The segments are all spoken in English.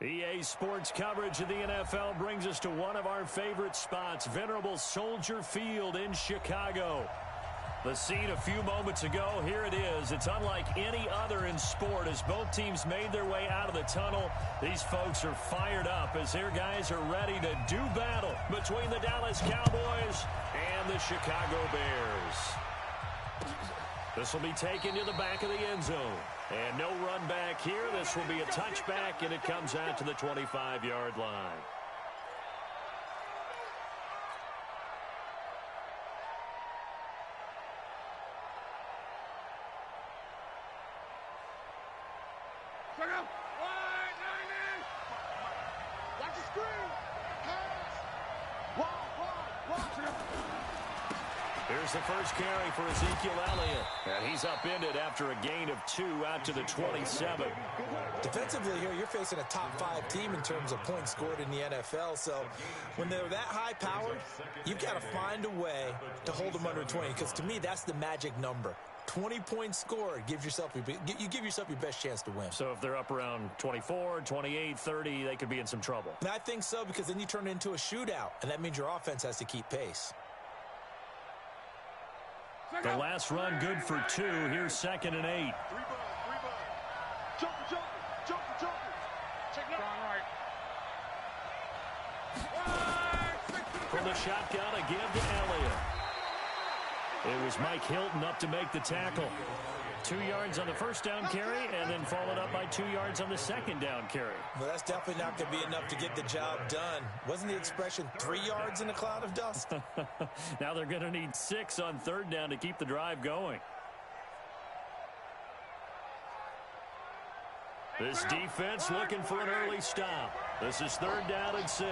EA Sports coverage of the NFL brings us to one of our favorite spots, venerable Soldier Field in Chicago. The scene a few moments ago, here it is. It's unlike any other in sport as both teams made their way out of the tunnel. These folks are fired up as their guys are ready to do battle between the Dallas Cowboys and the Chicago Bears. This will be taken to the back of the end zone. And no run back here. This will be a touchback, and it comes out to the 25-yard line. Watch the screen. Here's the first carry for Ezekiel Elliott. And he's upended after a gain of 2 out to the 27. Defensively here, you're facing a top-5 team in terms of points scored in the NFL. So when they're that high-powered, you've got to find a way to hold them under 20. Because to me, that's the magic number. 20 points scored, you give yourself your best chance to win. So if they're up around 24, 28, 30, they could be in some trouble. And I think so, because then you turn it into a shootout, and that means your offense has to keep pace. The last run good for 2. Here's 2nd and 8. Jumper. Check it out. From the shotgun, a give to Elliott. It was Mike Hilton up to make the tackle. 2 yards on the first down carry, and then followed up by 2 yards on the second down carry. Well, that's definitely not going to be enough to get the job done. Wasn't the expression 3 yards in a cloud of dust? Now they're going to need 6 on 3rd down to keep the drive going. This defense looking for an early stop. This is 3rd down and 6.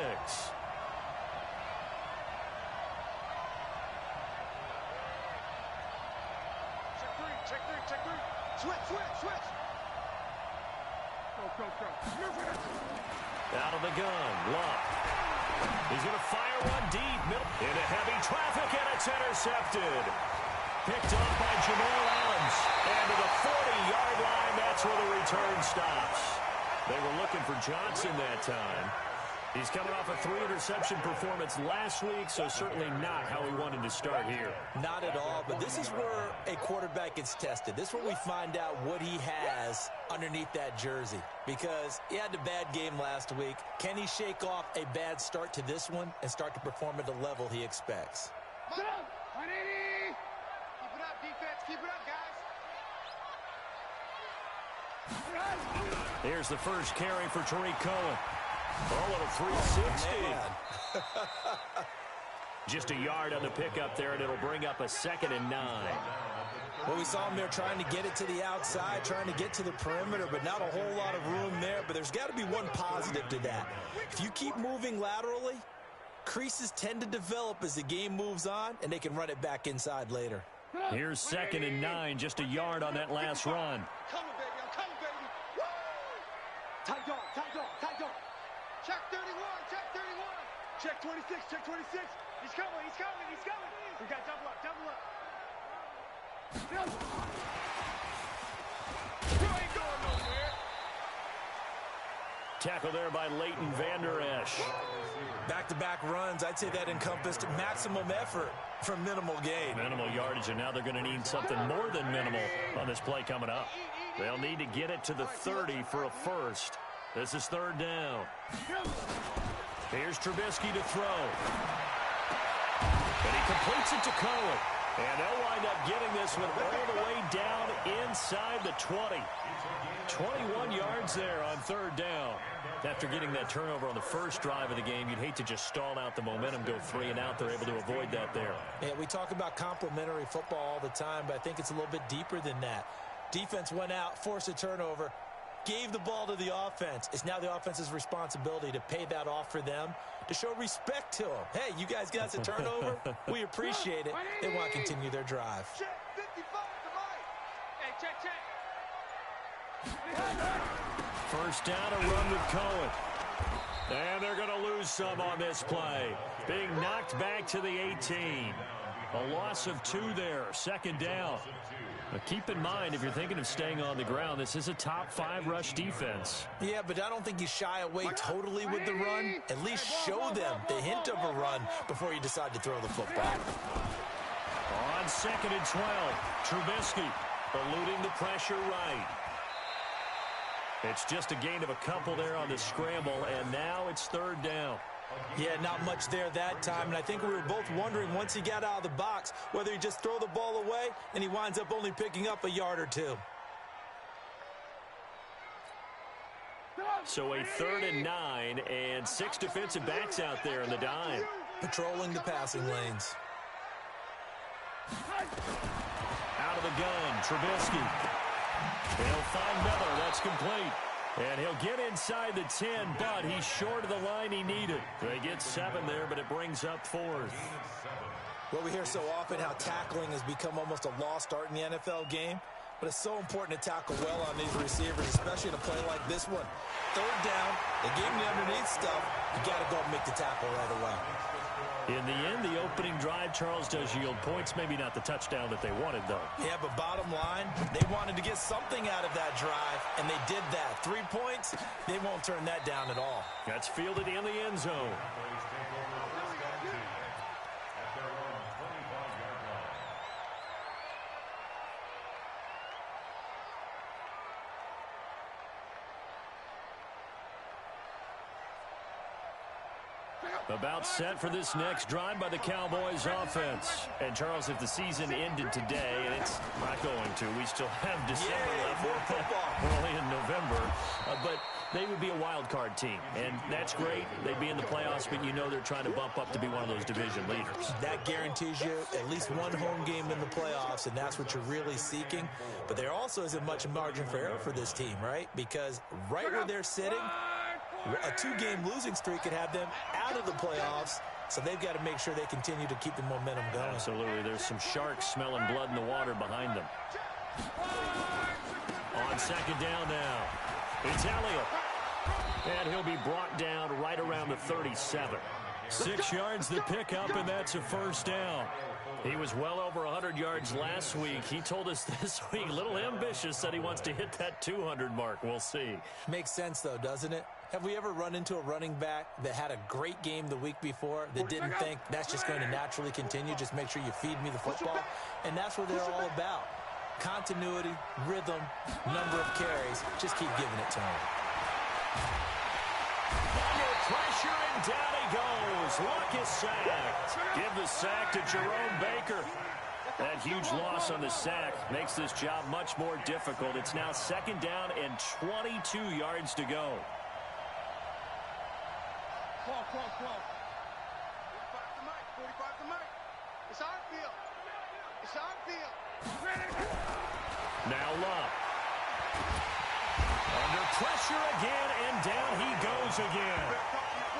Check three. Switch. Go. Out of the gun, Luck. He's going to fire one deep. Into heavy traffic, and it's intercepted. Picked off by Jamal Adams. And to the 40-yard line, that's where the return stops. They were looking for Johnson that time. He's coming off a 3-interception performance last week, so certainly not how he wanted to start here. Not at all, but this is where a quarterback gets tested. This is where we find out what he has underneath that jersey, because he had a bad game last week. Can he shake off a bad start to this one and start to perform at the level he expects? 180. Keep it up, defense. Keep it up, guys. Here's the first carry for Tariq Cohen. Oh, a 360. Just a yard on the pickup there, and it'll bring up a 2nd and 9. Well, we saw him there trying to get it to the outside, trying to get to the perimeter, but not a whole lot of room there. But there's got to be one positive to that. If you keep moving laterally, creases tend to develop as the game moves on, and they can run it back inside later. Here's 2nd and 9, just a yard on that last run. Coming, baby. I'm coming, baby. Woo! Tight dog. Check 31. Check 26. He's coming. We got double up. You ain't going nowhere. Tackle there by Leighton Vander Esch. Back-to-back runs, I'd say that encompassed maximum effort for minimal gain. Minimal yardage, and now they're going to need something more than minimal on this play coming up. They'll need to get it to the 30 for a first. This is 3rd down. Here's Trubisky to throw. And he completes it to Cohen. And they'll wind up getting this one all the way down inside the 20. 21 yards there on 3rd down. After getting that turnover on the first drive of the game, you'd hate to just stall out the momentum, go 3 and out. They're able to avoid that there. Yeah, we talk about complementary football all the time, but I think it's a little bit deeper than that. Defense went out, forced a turnover, gave the ball to the offense. It's now the offense's responsibility to pay that off for them, to show respect to them. Hey, you guys got a turnover? We appreciate it. They want to continue their drive. Check 55 to Mike. Hey, check. First down, a run with Cohen. And they're going to lose some on this play. Being knocked back to the 18. A loss of 2 there. 2nd down. Keep in mind, if you're thinking of staying on the ground, this is a top 5 rush defense. Yeah, but I don't think you shy away totally with the run. At least show them the hint of a run before you decide to throw the football. On 2nd and 12, Trubisky eluding the pressure right. It's just a gain of a couple there on the scramble, and now it's 3rd down. Yeah, not much there that time, and I think we were both wondering once he got out of the box whether he just throw the ball away and he winds up only picking up a yard or 2. So a 3rd and 9 and 6 defensive backs out there in the dime. Patrolling the passing lanes. Out of the gun, Trubisky. He'll find Miller. That's complete. And he'll get inside the 10, but he's short of the line he needed. They get 7 there, but it brings up 4th. Well, we hear so often how tackling has become almost a lost art in the NFL game, but it's so important to tackle well on these receivers, especially in a play like this one. 3rd down, they gave him the underneath stuff. You got to go and make the tackle right away. In the end, the opening drive, Charles, does yield points. Maybe not the touchdown that they wanted, though. Yeah, but bottom line, they wanted to get something out of that drive, and they did that. 3 points, they won't turn that down at all. That's fielded in the end zone. About set for this next drive by the Cowboys offense. And, Charles, if the season ended today, and it's not going to, we still have December left, early in November, but they would be a wild card team. And that's great. They'd be in the playoffs, but you know they're trying to bump up to be one of those division leaders. That guarantees you at least one home game in the playoffs, and that's what you're really seeking. But there also isn't much margin for error for this team, right? Because right where they're sitting, a 2-game losing streak could have them out of the playoffs, so they've got to make sure they continue to keep the momentum going. Absolutely. There's some sharks smelling blood in the water behind them. On 2nd down now, it's Elliott. And he'll be brought down right around the 37. 6 yards the pickup, and that's a 1st down. He was well over 100 yards last week. He told us this week, a little ambitious, said he wants to hit that 200 mark. We'll see. Makes sense, though, doesn't it? Have we ever run into a running back that had a great game the week before that didn't think that's just going to naturally continue? Just make sure you feed me the football. And that's what they're all about. Continuity, rhythm, number of carries. Just keep giving it to him. Under pressure, and down he goes. Luck is sacked. Give the sack to Jerome Baker. That huge loss on the sack makes this job much more difficult. It's now 2nd down and 22 yards to go. 45 to Mike. 45 to Mike. It's our field. It's our field. Now Luck. Under pressure again, and down he goes again.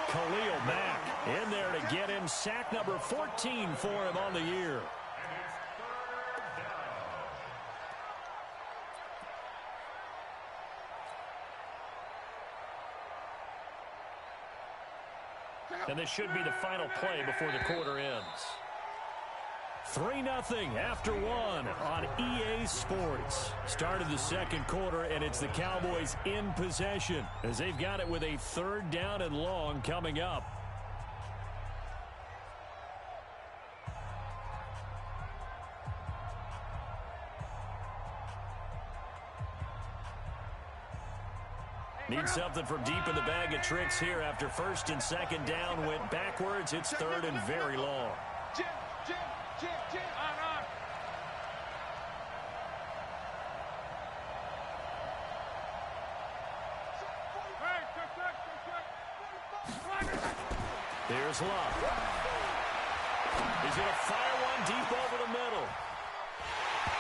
Khalil Mack in there to get him sack number 14 for him on the year. And this should be the final play before the quarter ends. 3-0 after 1 on EA Sports. Started the 2nd quarter, and it's the Cowboys in possession as they've got it with a 3rd down and long coming up. Need something from deep in the bag of tricks here after 1st and 2nd down went backwards. It's 3rd and very long. Jim, on. Here's Luck. He's going to fire one deep over the middle.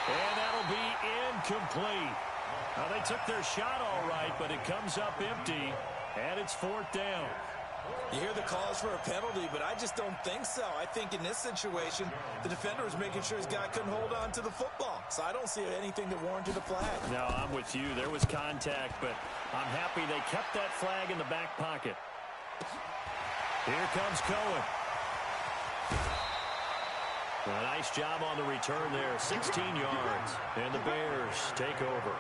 And that'll be incomplete. Well, they took their shot all right, but it comes up empty, and it's 4th down. You hear the calls for a penalty, but I just don't think so. I think in this situation, the defender was making sure his guy couldn't hold on to the football. So I don't see anything that warranted a flag. No, I'm with you. There was contact, but I'm happy they kept that flag in the back pocket. Here comes Cohen. A nice job on the return there, 16 yards. And the Bears take over.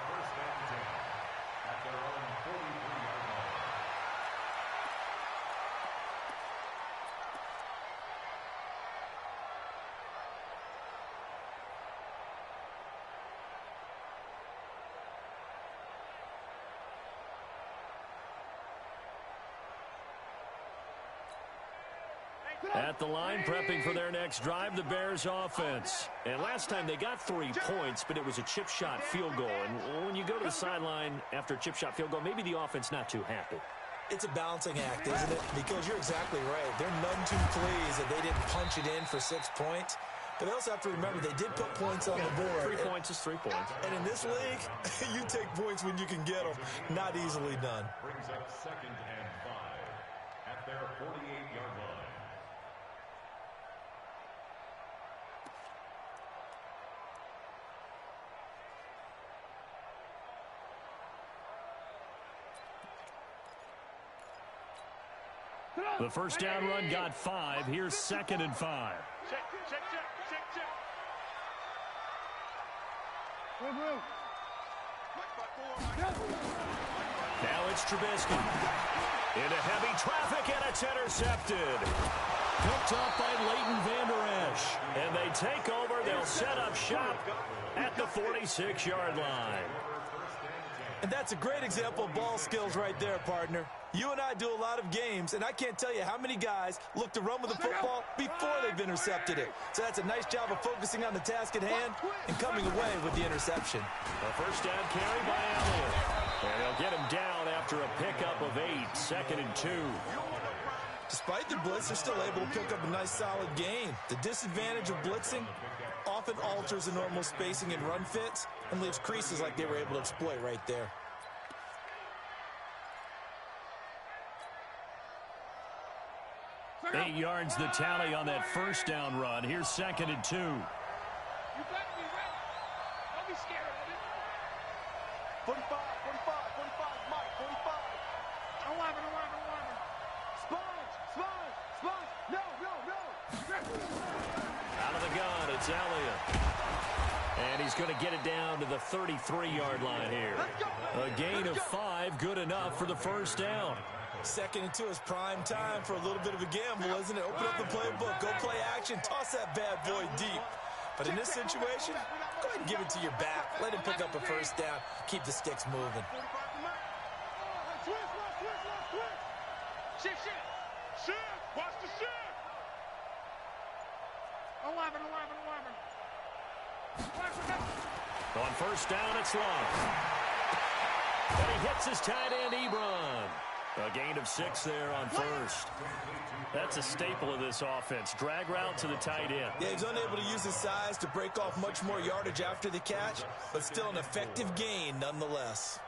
At the line, prepping for their next drive, the Bears offense. And last time they got 3 points, but it was a chip shot field goal. And when you go to the sideline after a chip shot field goal, maybe the offense not too happy. It's a balancing act, isn't it? Because you're exactly right. They're none too pleased that they didn't punch it in for 6 points. But they also have to remember they did put points on the board. 3 points is 3 points. And in this league, you take points when you can get them. Not easily done. Brings up 2nd and 5 at their 48-yard line. The first down run got 5. Here's 2nd and 5. Check. Move. Now it's Trubisky. Into heavy traffic, and it's intercepted. Picked up by Leighton Vander Esch. And they take over. They'll set up shop at the 46-yard line. And that's a great example of ball skills right there, partner. You and I do a lot of games, and I can't tell you how many guys look to run with the football before they've intercepted it. So that's a nice job of focusing on the task at hand and coming away with the interception. A first down carry by Elliott. And they'll get him down after a pickup of 8, 2nd and 2. Despite the blitz, they're still able to pick up a nice solid gain. The disadvantage of blitzing often alters the normal spacing and run fits and leaves creases like they were able to exploit right there. Eight yards the tally on that first down run. Here's 2nd and 2. You better be ready. Don't be scared of it. 45, Mike, 45. 11. Sponge. No. Out of the gun, it's Elliott. And he's going to get it down to the 33-yard line here. A gain of 5, good enough for the first down. 2nd and 2 is prime time for a little bit of a gamble, isn't it? Open up the playbook, go play action, toss that bad boy deep. But in this situation, go ahead and give it to your back. Let him pick up a first down. Keep the sticks moving. Shift. Watch the shift. 11. On first down, it's long. And he hits his tight end, Ebron. A gain of 6 there on first. That's a staple of this offense. Drag route to the tight end. Yeah, he's unable to use his size to break off much more yardage after the catch, but still an effective gain nonetheless.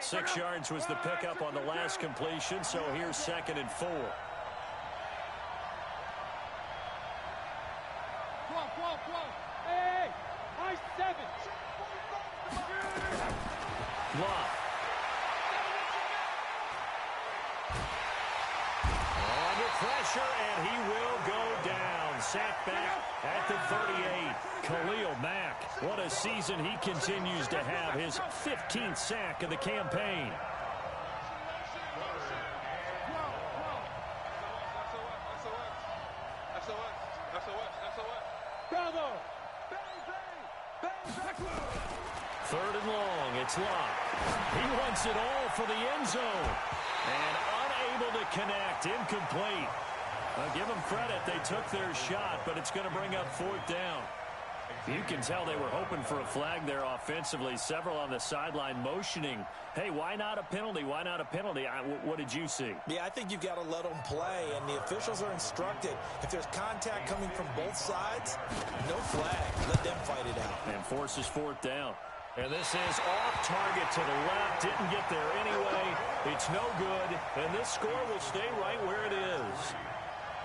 Six yards was the pickup on the last completion, so here's 2nd and 4. Hey, nice 7. Block. Under pressure, and he will go down. Sacked back at the 38. Khalil Mack, what a season he continues to have. His 15th sack of the campaign. Bravo. 3rd and long, it's Locke. He wants it all for the end zone. And unable to connect, incomplete. I'll give them credit, they took their shot, but it's going to bring up 4th down. You can tell they were hoping for a flag there offensively. Several on the sideline motioning, hey, why not a penalty? Why not a penalty? What did you see? Yeah, I think you've got to let them play, and the officials are instructed. If there's contact coming from both sides, no flag. Let them fight it out. And forces 4th down. And this is off target to the left. Didn't get there anyway. It's no good. And this score will stay right where it is.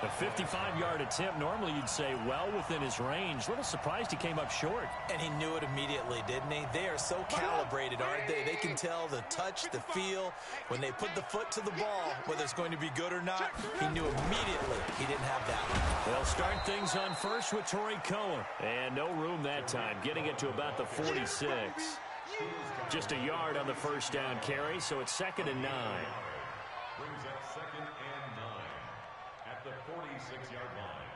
A 55-yard attempt, normally you'd say well within his range. A little surprised he came up short. And he knew it immediately, didn't he? They are so calibrated, aren't they? They can tell the touch, the feel. When they put the foot to the ball, whether it's going to be good or not, he knew immediately he didn't have that one. They'll start things on first with Torrey Cohen. And no room that time, getting it to about the 46. Just a yard on the first down carry, so it's 2nd and 9. Brings up 2nd and 9 at the 46-yard line.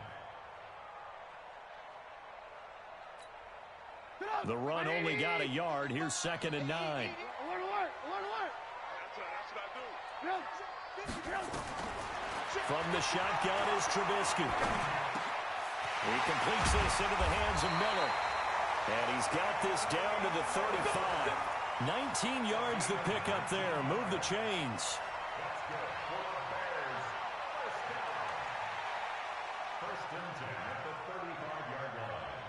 The run only got a yard. Here's 2nd and 9. From the shotgun is Trubisky. He completes this into the hands of Miller. And he's got this down to the 35. 19 yards the pick up there. Move the chains. First and 10 at the 35-yard line.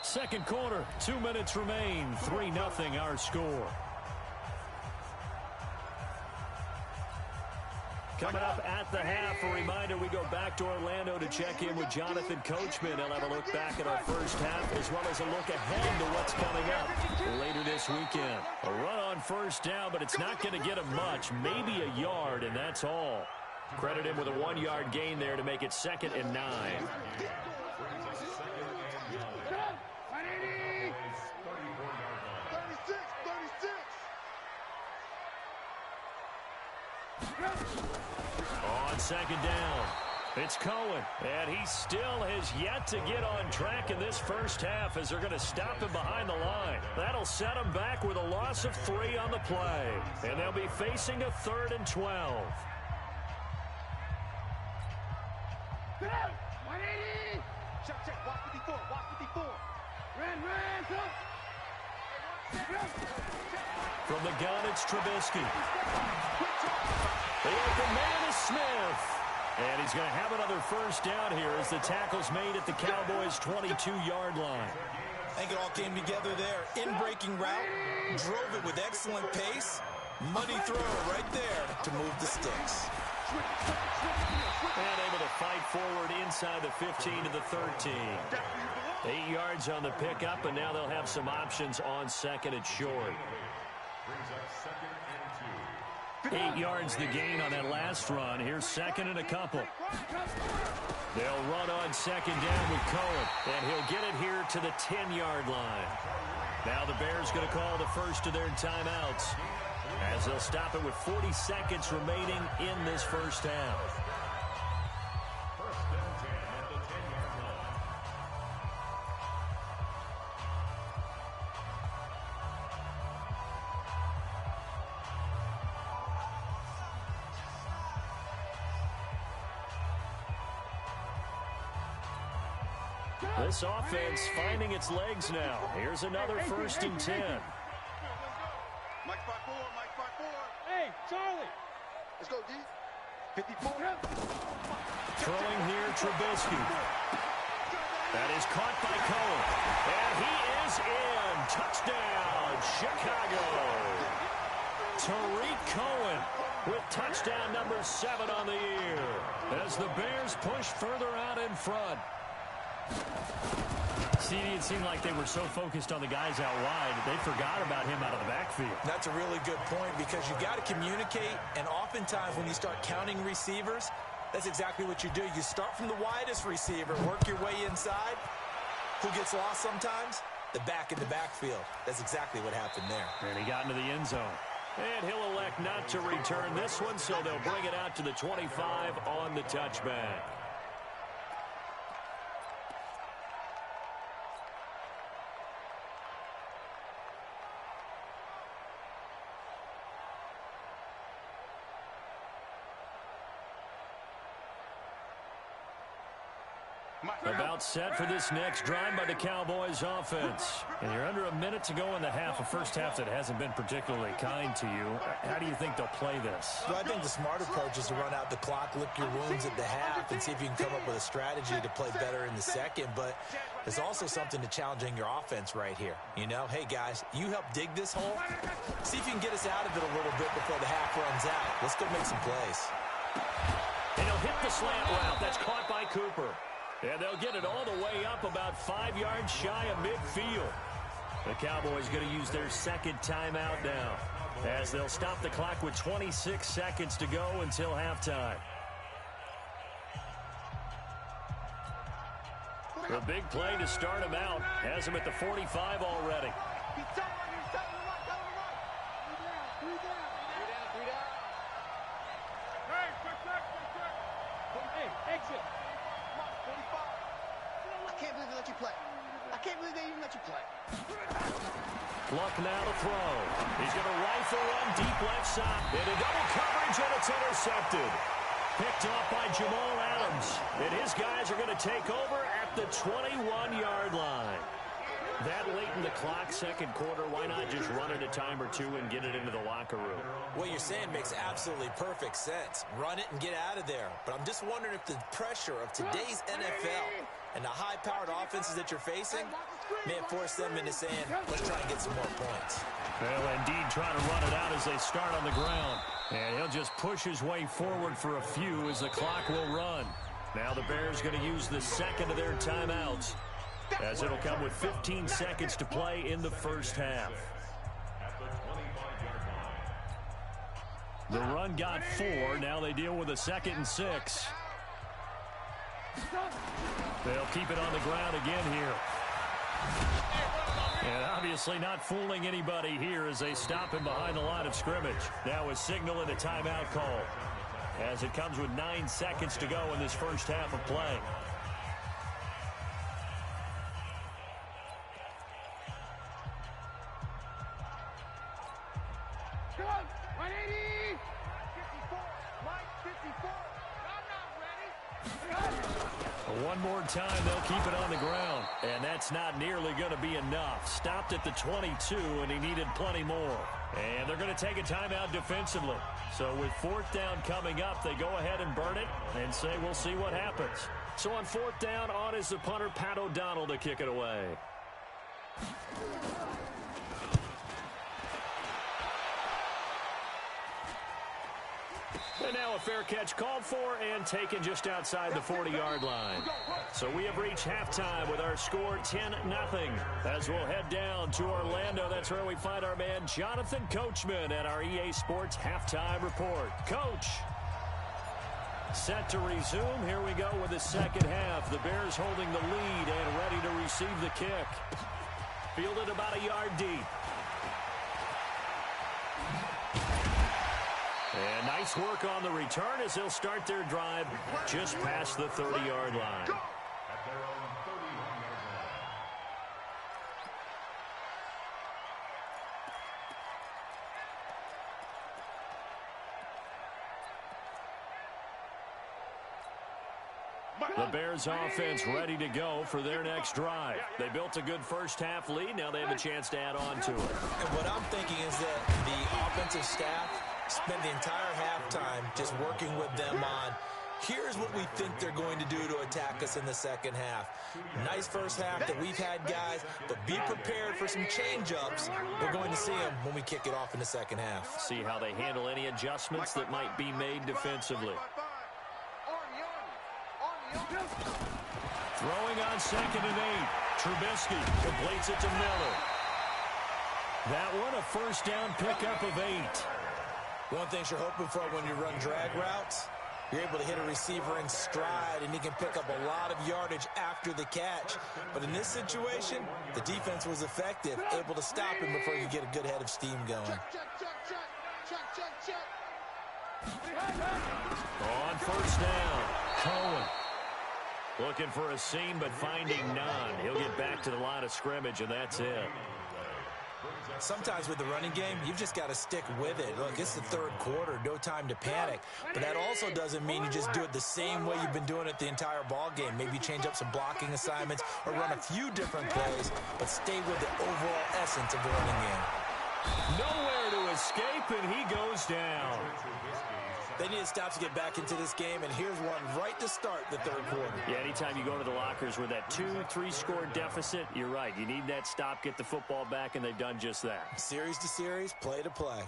Second quarter, 2 minutes remain. 3-0 our score. Coming up at the half, a reminder we go back to Orlando to check in with Jonathan Coachman. He'll have a look back at our first half as well as a look ahead to what's coming up later this weekend. A run on first down, but it's not going to get him much, maybe a yard, and that's all. Credit him with a 1-yard gain there to make it 2nd and 9. On second down, it's Cohen, and he still has yet to get on track in this first half as they're going to stop him behind the line. That'll set him back with a loss of 3 on the play, and they'll be facing a 3rd and 12. Check, watch 54, watch 54. Ran, From the gun, it's Trubisky. The open man is Smith. And he's going to have another first down here as the tackle's made at the Cowboys' 22-yard line. I think it all came together there. In-breaking route, drove it with excellent pace. Money throw right there to move the sticks. And able to fight forward inside the 15 to the 13. 8 yards on the pickup, and now they'll have some options on second and short. 8 yards the gain on that last run. Here's 2nd and a couple. They'll run on second down with Cohen, and he'll get it here to the 10-yard line. Now the Bears going to call the first of their timeouts as they'll stop it with 40 seconds remaining in this first half. This offense finding its legs now. Here's another 1st and 10. Mike spot 4, Mike spot 4. Hey, Charlie. Let's go, D. 54. Throwing here, Trubisky. That is caught by Cohen. And he is in. Touchdown, Chicago. Tariq Cohen with touchdown number 7 on the year as the Bears push further out in front. See, it seemed like they were so focused on the guys out wide, they forgot about him out of the backfield. That's a really good point because you got to communicate, and oftentimes when you start counting receivers, that's exactly what you do. You start from the widest receiver, work your way inside. Who gets lost sometimes? The back in the backfield. That's exactly what happened there. And he got into the end zone. And he'll elect not to return this one, so they'll bring it out to the 25 on the touchback. About set for this next drive by the Cowboys offense. And you're under a minute to go in the half, a first half that hasn't been particularly kind to you. How do you think they'll play this? Well, I think the smart approach is to run out the clock, lick your wounds at the half, and see if you can come up with a strategy to play better in the second. But there's also something to challenging your offense right here. You know, hey, guys, you help dig this hole. See if you can get us out of it a little bit before the half runs out. Let's go make some plays. up the slant route. That's caught by Cooper. And they'll get it all the way up about 5 yards shy of midfield. The Cowboys going to use their second timeout now, as they'll stop the clock with 26 seconds to go until halftime. The big play to start him out has him at the 45 already. Exit. 45. I can't believe they let you play. I can't believe they even let you play. Luck now to throw. He's going to rifle one deep left side. Into double coverage, and it's intercepted. Picked off by Jamal Adams. And his guys are going to take over at the 21-yard line. That late in the clock, second quarter, why not just run it a time or two and get it into the locker room? What you're saying makes absolutely perfect sense. Run it and get out of there. But I'm just wondering if the pressure of today's NFL and the high-powered offenses that you're facing may force them into saying, let's try and get some more points. They'll indeed try to run it out as they start on the ground. And he'll just push his way forward for a few as the clock will run. Now the Bears going to use the second of their timeouts, as it'll come with 15 seconds to play in the first half. The run got 4. Now they deal with a 2nd and 6. They'll keep it on the ground again here. And obviously not fooling anybody here as they stop him behind the line of scrimmage. Now a signal and a timeout call, as it comes with 9 seconds to go in this first half of play. One more time, they'll keep it on the ground. And that's not nearly going to be enough. Stopped at the 22, and he needed plenty more. And they're going to take a timeout defensively. So with 4th down coming up, they go ahead and burn it and say we'll see what happens. So on 4th down, on is the punter, Pat O'Donnell, to kick it away. And now a fair catch called for and taken just outside the 40-yard line. So we have reached halftime with our score 10-0. As we'll head down to Orlando, that's where we find our man Jonathan Coachman at our EA Sports Halftime Report. Coach, set to resume. Here we go with the second half. The Bears holding the lead and ready to receive the kick. Fielded about a yard deep. And nice work on the return as they'll start their drive just past the 30-yard line. The Bears offense ready to go for their next drive. They built a good first half lead. Now they have a chance to add on to it. And what I'm thinking is that the offensive staff spent the entire halftime just working with them on, here's what we think they're going to do to attack us in the second half. Nice first half that we've had, guys, but be prepared for some change-ups. We're going to see them when we kick it off in the second half. See how they handle any adjustments that might be made defensively. Throwing on 2nd and 8. Trubisky completes it to Miller. That one a first down pickup of 8. One thing you're hoping for when you run drag routes, you're able to hit a receiver in stride, and he can pick up a lot of yardage after the catch. But in this situation, the defense was effective, able to stop him before you get a good head of steam going. On first down, Cohen. Looking for a seam, but finding none. He'll get back to the line of scrimmage, and that's it. Sometimes with the running game, you've just got to stick with it. Look, it's the third quarter, no time to panic. But that also doesn't mean you just do it the same way you've been doing it the entire ball game. Maybe change up some blocking assignments or run a few different plays, but stay with the overall essence of the running game. Nowhere to escape, and he goes down. They need to stop to get back into this game, and here's one right to start the third quarter. Yeah, anytime you go to the lockers with that 2-3 score deficit, you're right. You need that stop, get the football back, and they've done just that. Series to series, play to play.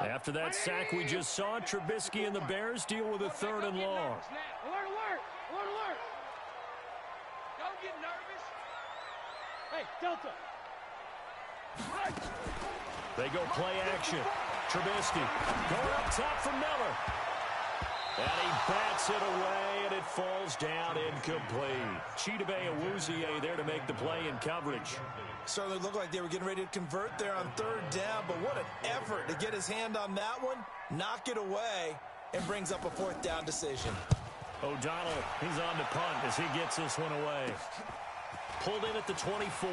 After that sack we just saw, Trubisky and the Bears deal with a 3rd and long. Alert, alert! Alert, alert! Don't get nervous. Hey, Delta. They go play action. Trubisky going up top for Miller. And he bats it away, and it falls down incomplete. Chidobe Awuzie there to make the play in coverage. Certainly looked like they were getting ready to convert there on 3rd down, but what an effort to get his hand on that one, knock it away, and brings up a 4th down decision. O'Donnell, he's on the punt as he gets this one away. Pulled in at the 24.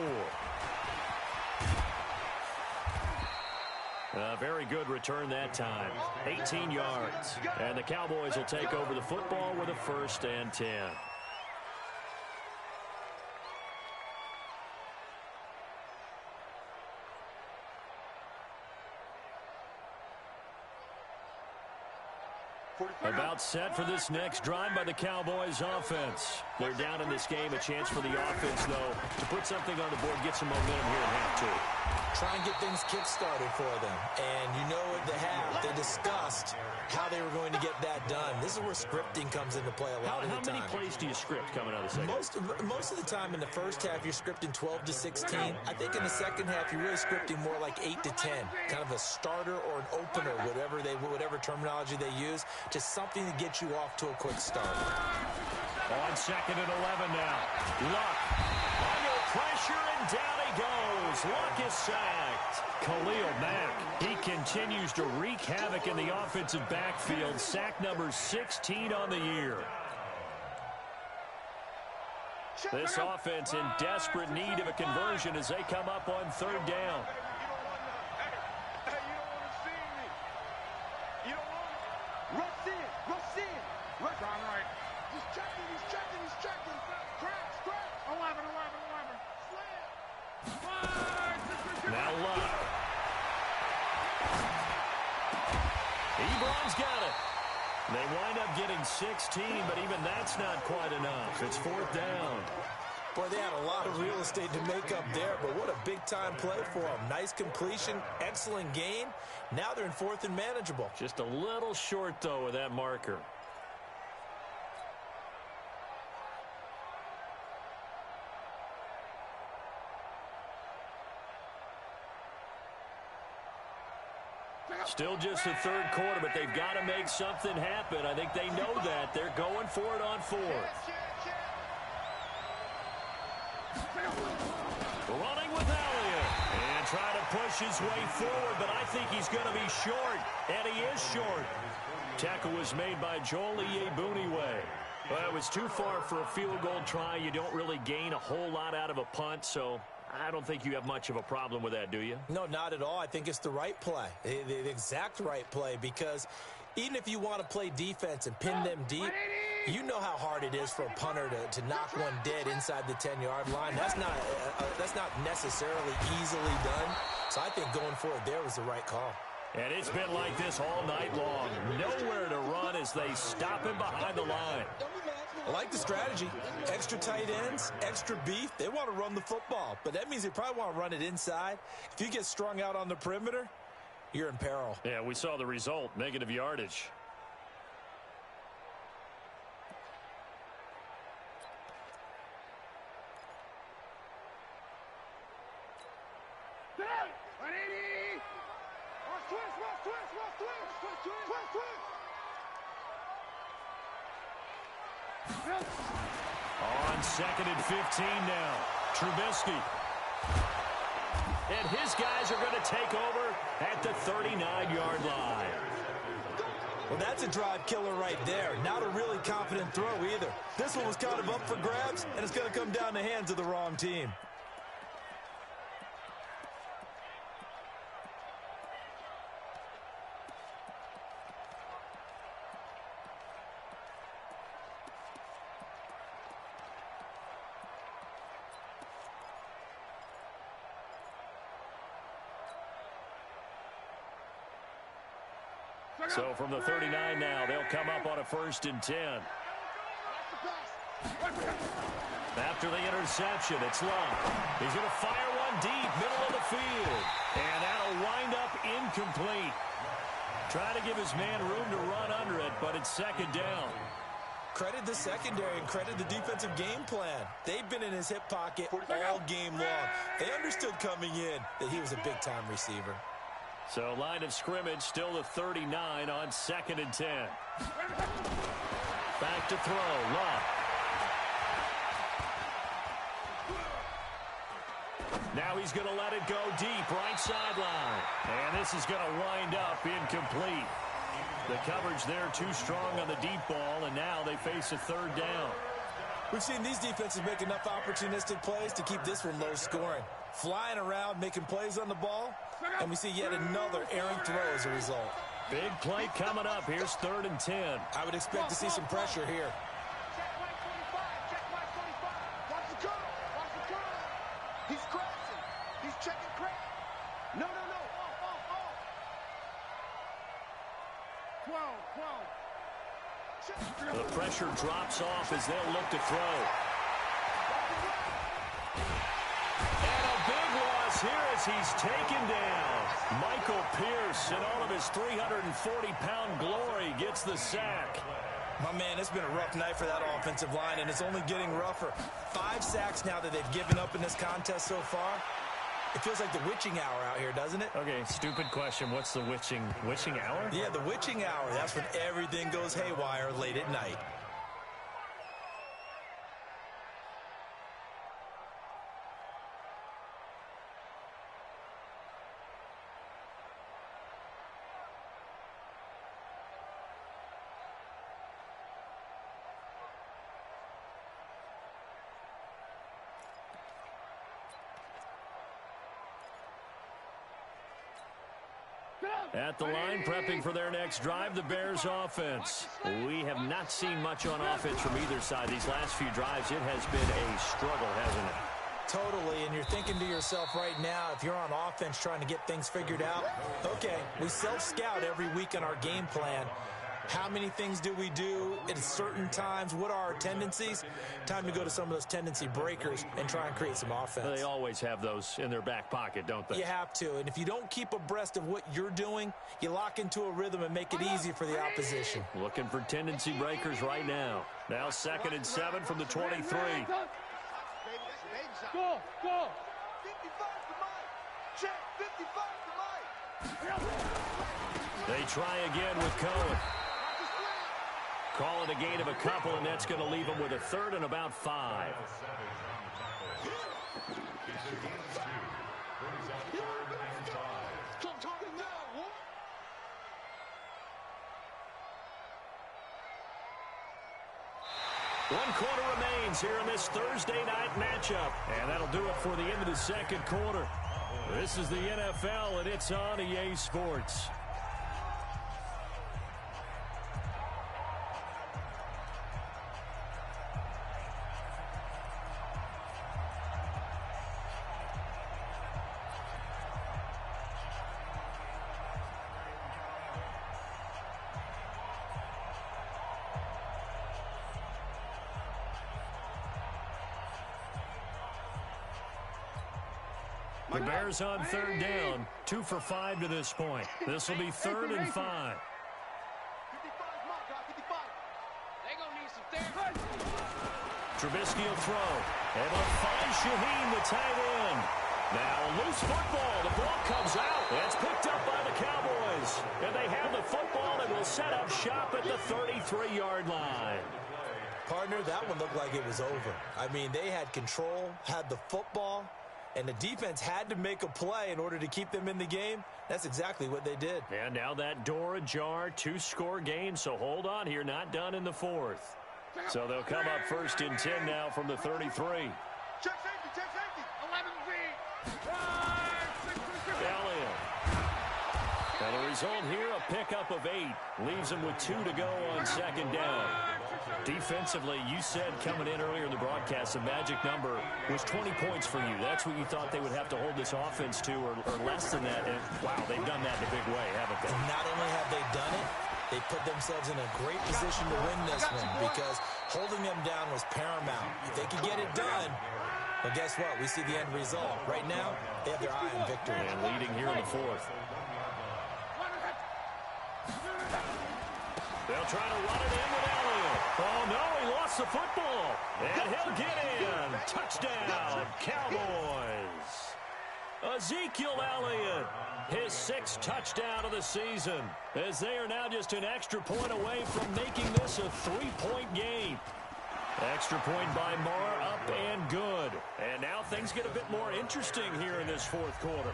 A very good return that time. 18 yards. And the Cowboys will take over the football with a 1st and 10. About set for this next drive by the Cowboys offense. They're down in this game. A chance for the offense, though, to put something on the board, get some momentum here in half 2. Try and get things kick-started for them. And you know at the half, they discussed how they were going to get that done. This is where scripting comes into play a lot of the time. How many plays do you script coming out of the second? Most of the time in the first half, you're scripting 12 to 16. I think in the second half, you're really scripting more like 8 to 10. Kind of a starter or an opener, whatever terminology they use, just something to get you off to a quick start. On 2nd and 11 now. Luck under pressure, and down he goes. Luck is sacked. Khalil Mack, he continues to wreak havoc in the offensive backfield. Sack number 16 on the year. This offense in desperate need of a conversion as they come up on 3rd down. Now Luck. Ebron's got it. They wind up getting 16, but even that's not quite enough. It's 4th down. Boy, they had a lot of real estate to make up there, but what a big-time play for them. Nice completion, excellent gain. Now they're in 4th and manageable. Just a little short, though, with that marker. Still just the 3rd quarter, but they've got to make something happen. I think they know that. They're going for it on 4th. Running with Elliott. And trying to push his way forward, but I think he's going to be short. And he is short. Tackle was made by Joel Iyiegbuniwe. Well, it was too far for a field goal try. You don't really gain a whole lot out of a punt, so I don't think you have much of a problem with that, do you? No, not at all. I think it's the right play, the exact right play, because even if you want to play defense and pin them deep, you know how hard it is for a punter to knock one dead inside the 10-yard line. That's not necessarily easily done. So I think going for it there was the right call. And it's been like this all night long. Nowhere to run as they stop him behind the line. I like the strategy. Extra tight ends, extra beef. They want to run the football, but that means they probably want to run it inside. If you get strung out on the perimeter, you're in peril. Yeah, we saw the result, negative yardage. On 2nd and 15 now. Trubisky. And his guys are going to take over at the 39-yard line. Well, that's a drive killer right there. Not a really confident throw either. This one was kind of up for grabs, and it's going to come down the hands of the wrong team. So from the 39 now, they'll come up on a 1st and 10. After the interception, it's Luck. He's going to fire one deep, middle of the field. And that'll wind up incomplete. Trying to give his man room to run under it, but it's second down. Credit the secondary and credit the defensive game plan. They've been in his hip pocket all game long. They understood coming in that he was a big-time receiver. So line of scrimmage still the 39 on 2nd and 10. Back to throw. Love. Now he's going to let it go deep, right sideline. And this is going to wind up incomplete. The coverage there too strong on the deep ball, and now they face a 3rd down. We've seen these defenses make enough opportunistic plays to keep this one low scoring. Flying around, making plays on the ball, and we see yet another errant throw as a result. Big play coming up. Here's 3rd and 10. I would expect to see some pressure here. Check right 25. Check right 25. Watch the curl. Watch the curl. He's crashing. He's checking crack. No. Off. 12. The pressure drops off as they'll look to throw. And a big loss here as he's taken down. Michael Pierce, in all of his 340-pound glory, gets the sack. My man, it's been a rough night for that offensive line, and it's only getting rougher. 5 sacks now that they've given up in this contest so far. It feels like the witching hour out here, doesn't it? Okay, stupid question. What's the witching hour? Yeah, the witching hour. That's when everything goes haywire late at night. At the line, prepping for their next drive, the Bears offense. We have not seen much on offense from either side. These last few drives, it has been a struggle, hasn't it? Totally, and you're thinking to yourself right now, if you're on offense trying to get things figured out, okay, we self-scout every week on our game plan. How many things do we do at certain times? What are our tendencies? Time to go to some of those tendency breakers and try and create some offense. They always have those in their back pocket, don't they? You have to, and if you don't keep abreast of what you're doing, you lock into a rhythm and make it easy for the opposition. Looking for tendency breakers right now. Now 2nd and 7 from the 23. Go. 55 to Mike. Check. 55 to Mike. They try again with Cohen. Call it a gain of a couple, and that's going to leave them with a 3rd and about 5. One quarter remains here in this Thursday night matchup. And that'll do it for the end of the 2nd quarter. This is the NFL, and it's on EA Sports. The Bears on 3rd down, 2 for 5 to this point. This will be 3rd and 5. 55 Mike. 55. They gonna need some therapy. Trubisky will throw. And they'll find Shaheen, the tight end. Now a loose football. The ball comes out. It's picked up by the Cowboys. And they have the football and will set up shop at the 33-yard line. Partner, that one looked like it was over. I mean, they had control, had the football, and the defense had to make a play in order to keep them in the game. That's exactly what they did. And now that door ajar, 2-score game, so hold on here, not done in the 4th. So they'll come up 1st and 10 now from the 33. Check safety. 11 feet. Elliott. Now the result here, a pickup of 8. Leaves them with 2 to go on 2nd down. Defensively, you said coming in earlier in the broadcast, the magic number was 20 points for you. That's what you thought they would have to hold this offense to, or less than that. And, wow, they've done that in a big way, haven't they? Not only have they done it, they put themselves in a great position to win this one because holding them down was paramount. If they could get it done, well, guess what? We see the end result. Right now, they have their eye on victory. And leading here in the 4th. trying to run it in with Elliott. Oh, no, he lost the football. And he'll get in. Touchdown, Cowboys. Ezekiel Elliott, his 6th touchdown of the season, as they are now just an extra point away from making this a 3-point game. Extra point by Marr, up and good. And now things get a bit more interesting here in this 4th quarter.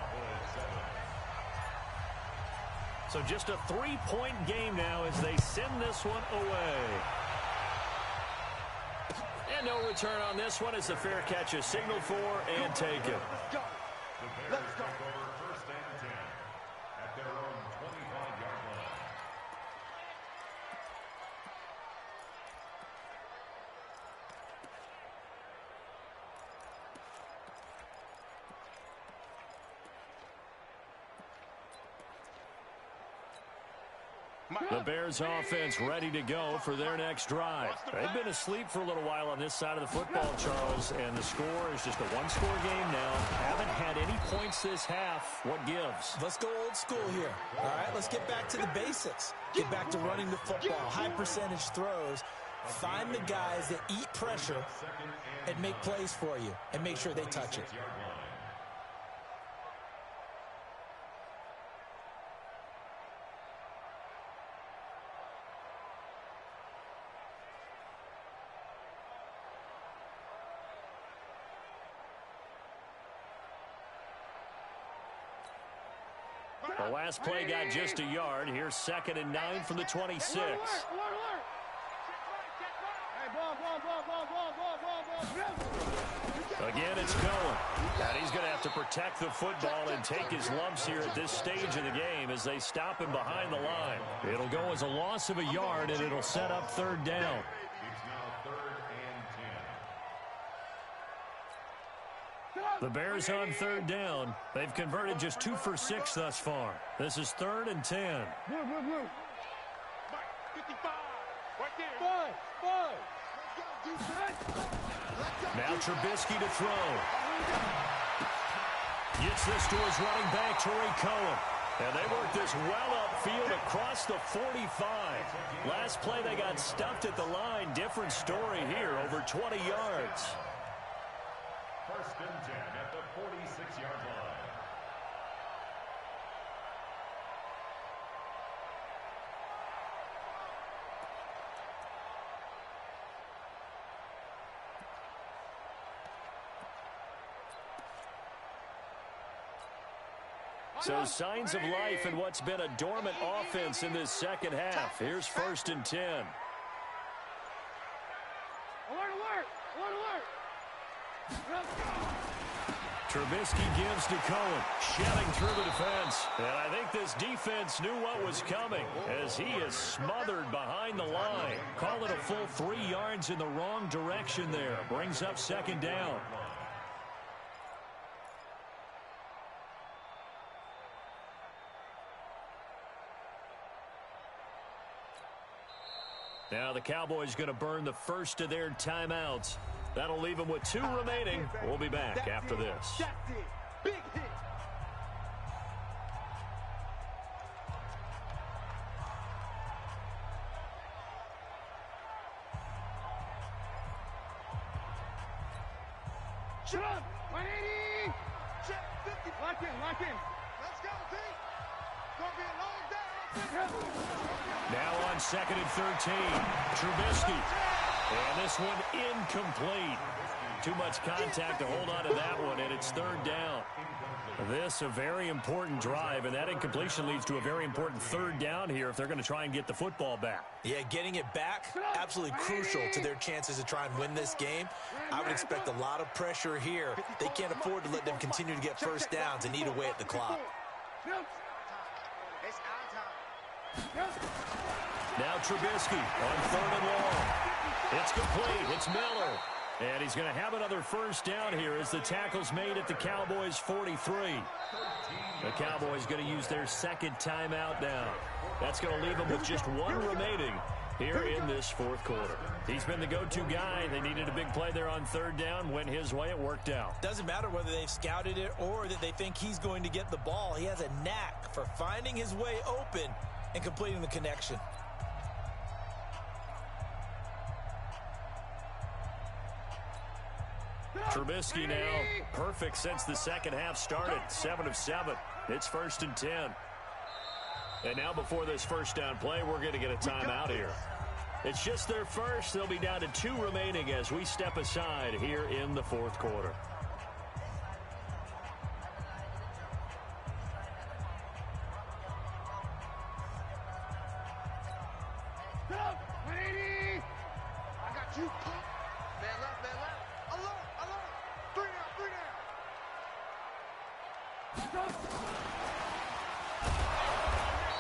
So just a 3-point game now as they send this one away. And no return on this one as the fair catch is signaled for and taken. Let's go. First and 10 at their own 25-yard line. The Bears offense ready to go for their next drive. They've been asleep for a little while on this side of the football, Charles, and the score is just a one-score game now. Haven't had any points this half. What gives? Let's go old school here. All right, let's get back to the basics. Get back to running the football, high percentage throws. Find the guys that eat pressure and make plays for you and make sure they touch it. The last play got just a yard. Here's 2nd and 9 from the 26. Again, it's Cohen. And he's going to have to protect the football and take his lumps here at this stage of the game as they stop him behind the line. It'll go as a loss of a yard, and it'll set up 3rd down. It's now 3rd and 10. The Bears on 3rd down. They've converted just 2 for 6 thus far. This is 3rd and 10. Blue. 55. Right there. 5. Now Trubisky to throw. Gets this to his running back, Tariq Cohen. And they work this well upfield across the 45. Last play they got stuffed at the line. Different story here, over 20 yards. 1st and 10 at the 46-yard line. So signs of life in what's been a dormant offense in this second half. Here's 1st and 10. Trubisky gives to Cohen, shedding through the defense. And I think this defense knew what was coming as he is smothered behind the line. Call it a full 3 yards in the wrong direction there. Brings up 2nd down. Now the Cowboys going to burn the first of their timeouts. That'll leave them with 2 remaining. We'll be back after this. That's it. Big hit. Shut up. 180. Check 50. Lock in. Let's go, team. Gonna be a long day. Now on 2nd and 13. Trubisky. And this one incomplete. Too much contact to hold on to that one, and it's 3rd down. This a very important drive, and that incompletion leads to a very important 3rd down here if they're going to try and get the football back. Yeah, getting it back, absolutely crucial to their chances to try and win this game. I would expect a lot of pressure here. They can't afford to let them continue to get 1st downs and eat away at the clock. Now Trubisky on 3rd and long. It's complete. It's Miller. And he's going to have another 1st down here as the tackle's made at the Cowboys' 43. The Cowboys going to use their 2nd timeout now. That's going to leave them with just 1 remaining here in this 4th quarter. He's been the go-to guy. They needed a big play there on 3rd down. Went his way. It worked out. Doesn't matter whether they've scouted it or that they think he's going to get the ball. He has a knack for finding his way open and completing the connection. Trubisky now perfect since the second half started. 7 of 7. It's 1st and 10. And now before this first down play, we're going to get a timeout here. It's just their first. They'll be down to 2 remaining as we step aside here in the fourth quarter.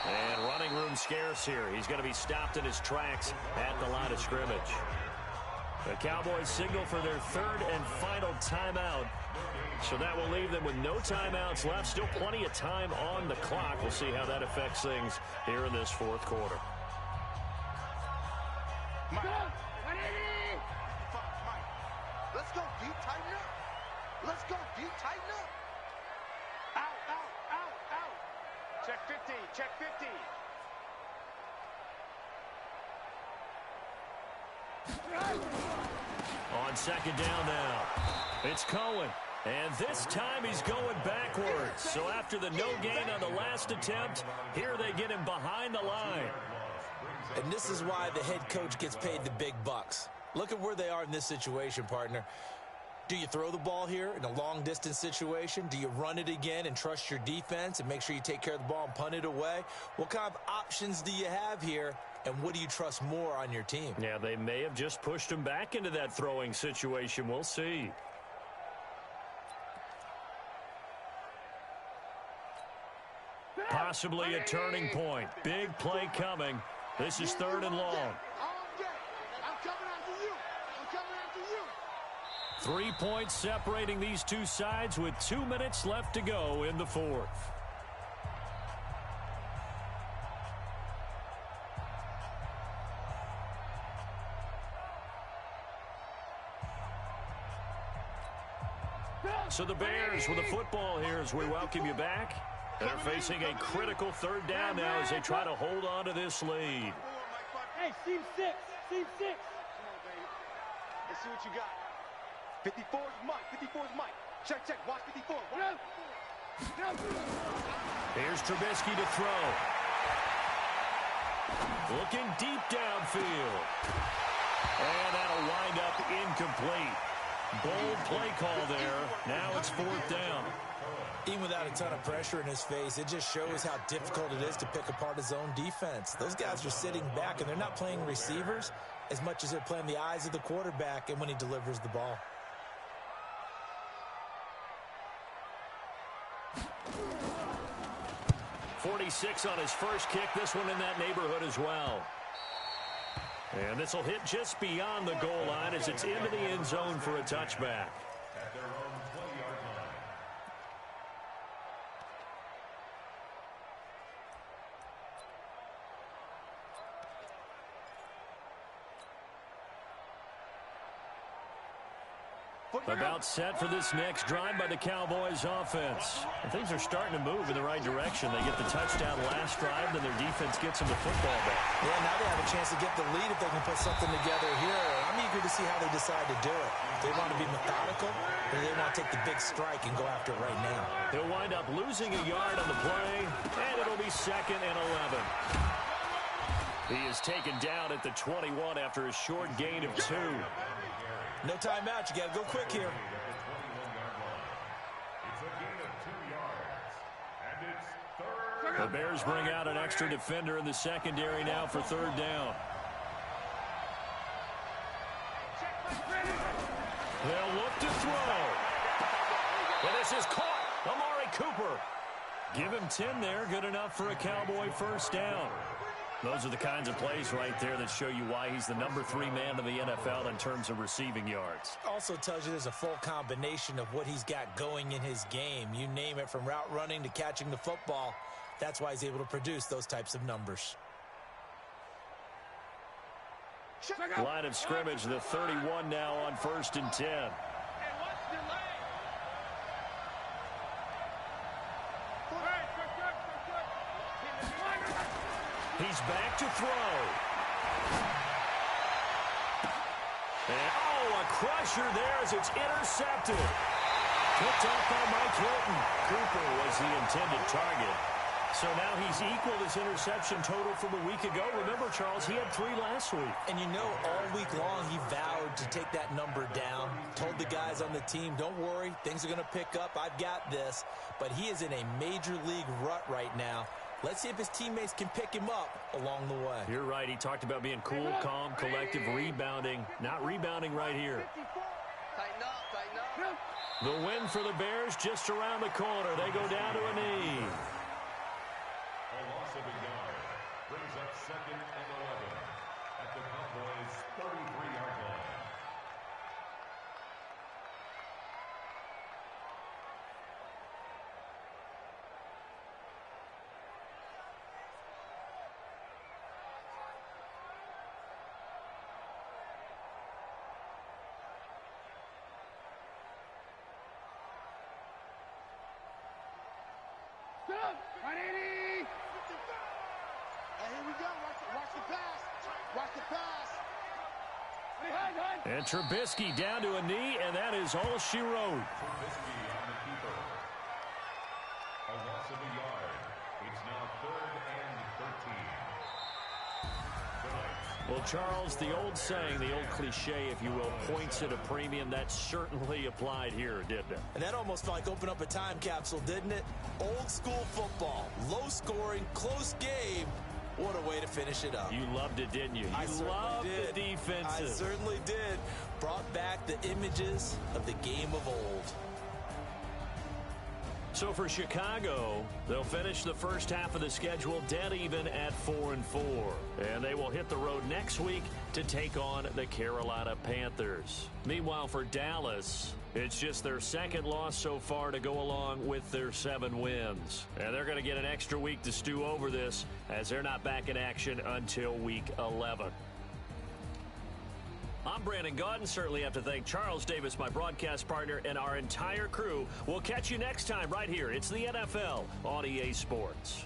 And running room scarce here. He's going to be stopped in his tracks at the line of scrimmage. The Cowboys signal for their 3rd and final timeout. So that will leave them with no timeouts left. Still plenty of time on the clock. We'll see how that affects things here in this fourth quarter. Let's go deep, tighten up. Let's go deep, tighten up. Out, out, out, out. Check 50, check 50. On second down now, it's Cohen. And this time he's going backwards. So after the no gain on the last attempt, here they get him behind the line. And this is why the head coach gets paid the big bucks. Look at where they are in this situation, partner. Do you throw the ball here in a long-distance situation? Do you run it again and trust your defense and make sure you take care of the ball and punt it away? What kind of options do you have here, and what do you trust more on your team? Yeah, they may have just pushed him back into that throwing situation. We'll see. Possibly a turning point. Big play coming. This is 3rd and long. I'm coming after you. I'm coming after you. 3 points separating these two sides with 2 minutes left to go in the fourth. So the Bears with the football here as we welcome you back. They're facing a critical 3rd down now as they try to hold on to this lead. Hey, seam 6. Seam 6. Come on, baby. Let's see what you got. 54's Mike. 54's Mike. Check, check. Watch 54. Here's Trubisky to throw. Looking deep downfield. And that'll wind up incomplete. Bold play call there. Now it's 4th down. Even without a ton of pressure in his face, it just shows how difficult it is to pick apart his own defense. Those guys are sitting back, and they're not playing receivers as much as they're playing the eyes of the quarterback and when he delivers the ball. .46 on his first kick. This one in that neighborhood as well. And this will hit just beyond the goal line as it's into the end zone for a touchback. At their own 20-yard line. About set for this next drive by the Cowboys offense. And things are starting to move in the right direction. They get the touchdown last drive, then their defense gets them the football back. Yeah, now they have a chance to get the lead if they can put something together here. I'm eager to see how they decide to do it. They want to be methodical, or they want to take the big strike and go after it right now. He'll wind up losing a yard on the play, and it'll be 2nd and 11. He is taken down at the 21 after a short gain of 2. No timeout. You got to go quick here. The Bears bring out an extra defender in the secondary now for 3rd down. They'll look to throw. And this is caught. Amari Cooper. Give him 10 there. Good enough for a Cowboy first down. Those are the kinds of plays right there that show you why he's the number 3 man in the NFL in terms of receiving yards. Also tells you there's a full combination of what he's got going in his game. You name it, from route running to catching the football. That's why he's able to produce those types of numbers. Line of scrimmage, the 31 now on 1st and 10. He's back to throw. And, a a crusher there as it's intercepted. Picked off by Mike Hilton. Cooper was the intended target. So now he's equaled his interception total from a week ago. Remember, Charles, he had 3 last week. And you know, all week long he vowed to take that number down. Told the guys on the team, don't worry, things are going to pick up. I've got this. But he is in a major league rut right now. Let's see if his teammates can pick him up along the way. You're right. He talked about being cool, calm, collective, rebounding. Not rebounding right here. Tighten up, tighten up. The win for the Bears just around the corner. They go down to a knee. A loss of a yard brings up 2nd and 11 at the Cowboys' 33-yard line. Good. 180. Hey, here we go. Watch the pass. Watch the pass. And Trubisky down to a knee, and that is all she wrote. Trubisky on the keeper. A loss of a yard. It's now 3rd and 13. Well, Charles, the old saying, the old cliche, if you will, points at a premium. That certainly applied here, didn't it? And that almost felt like opened up a time capsule, didn't it? Old school football, low scoring, close game. What a way to finish it up. You loved it, didn't you? I You loved the defenses. I certainly did. Brought back the images of the game of old. So for Chicago, they'll finish the first half of the schedule dead even at 4-4. And they will hit the road next week to take on the Carolina Panthers. Meanwhile, for Dallas, it's just their 2nd loss so far to go along with their 7 wins. And they're going to get an extra week to stew over this as they're not back in action until week 11. I'm Brandon Gaudin. Certainly have to thank Charles Davis, my broadcast partner, and our entire crew. We'll catch you next time right here. It's the NFL on EA Sports.